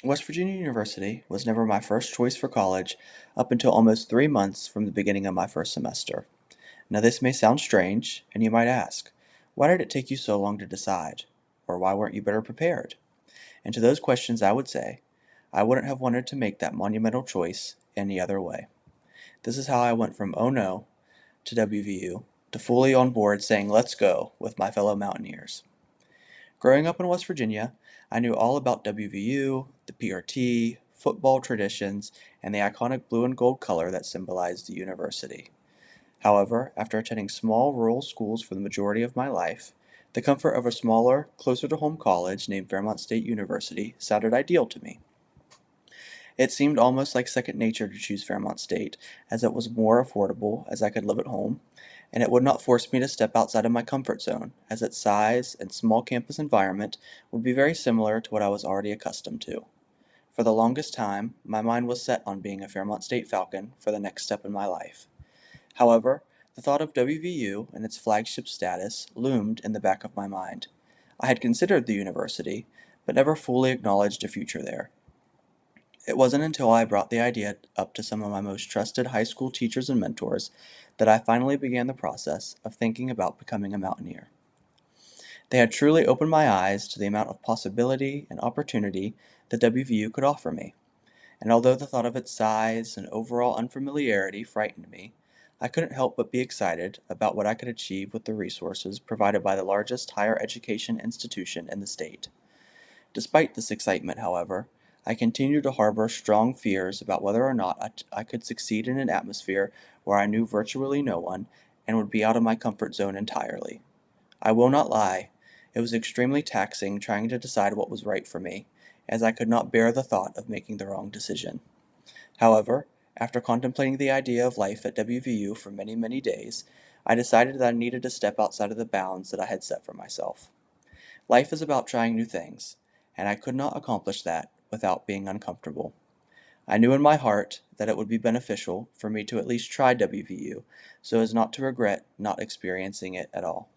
West Virginia University was never my first choice for college up until almost 3 months from the beginning of my first semester. Now, this may sound strange, and you might ask, why did it take you so long to decide? Or why weren't you better prepared? And to those questions, I would say, I wouldn't have wanted to make that monumental choice any other way. This is how I went from oh no to WVU to fully on board saying let's go with my fellow Mountaineers. Growing up in West Virginia, I knew all about WVU, the PRT, football traditions, and the iconic blue and gold color that symbolized the university. However, after attending small rural schools for the majority of my life, the comfort of a smaller, closer to home college named Fairmont State University sounded ideal to me. It seemed almost like second nature to choose Fairmont State, as it was more affordable, as I could live at home, and it would not force me to step outside of my comfort zone, as its size and small campus environment would be very similar to what I was already accustomed to. For the longest time, my mind was set on being a Fairmont State Falcon for the next step in my life. However, the thought of WVU and its flagship status loomed in the back of my mind. I had considered the university, but never fully acknowledged a future there. It wasn't until I brought the idea up to some of my most trusted high school teachers and mentors that I finally began the process of thinking about becoming a mountaineer. They had truly opened my eyes to the amount of possibility and opportunity that WVU could offer me, and although the thought of its size and overall unfamiliarity frightened me, I couldn't help but be excited about what I could achieve with the resources provided by the largest higher education institution in the state. Despite this excitement, however, I continued to harbor strong fears about whether or not I could succeed in an atmosphere where I knew virtually no one and would be out of my comfort zone entirely. I will not lie, it was extremely taxing trying to decide what was right for me, as I could not bear the thought of making the wrong decision. However, after contemplating the idea of life at WVU for many, many days, I decided that I needed to step outside of the bounds that I had set for myself. Life is about trying new things, and I could not accomplish that without being uncomfortable. I knew in my heart that it would be beneficial for me to at least try WVU so as not to regret not experiencing it at all.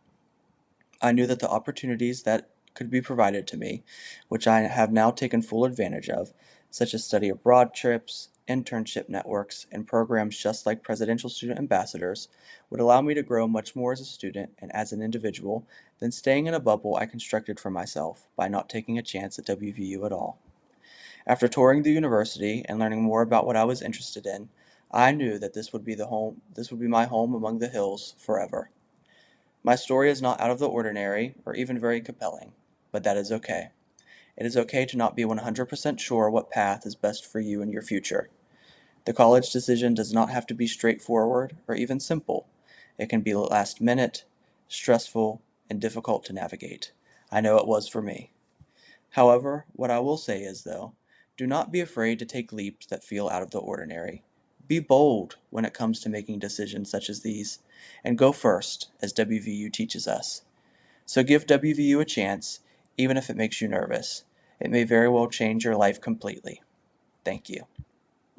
I knew that the opportunities that could be provided to me, which I have now taken full advantage of, such as study abroad trips, internship networks, and programs just like Presidential Student Ambassadors, would allow me to grow much more as a student and as an individual than staying in a bubble I constructed for myself by not taking a chance at WVU at all. After touring the university and learning more about what I was interested in, I knew that this would be my home among the hills forever. My story is not out of the ordinary or even very compelling, but that is okay. It is okay to not be 100% sure what path is best for you in your future. The college decision does not have to be straightforward or even simple. It can be last minute, stressful, and difficult to navigate. I know it was for me. However, what I will say is, though, do not be afraid to take leaps that feel out of the ordinary. Be bold when it comes to making decisions such as these, and go first, as WVU teaches us. So give WVU a chance, even if it makes you nervous. It may very well change your life completely. Thank you.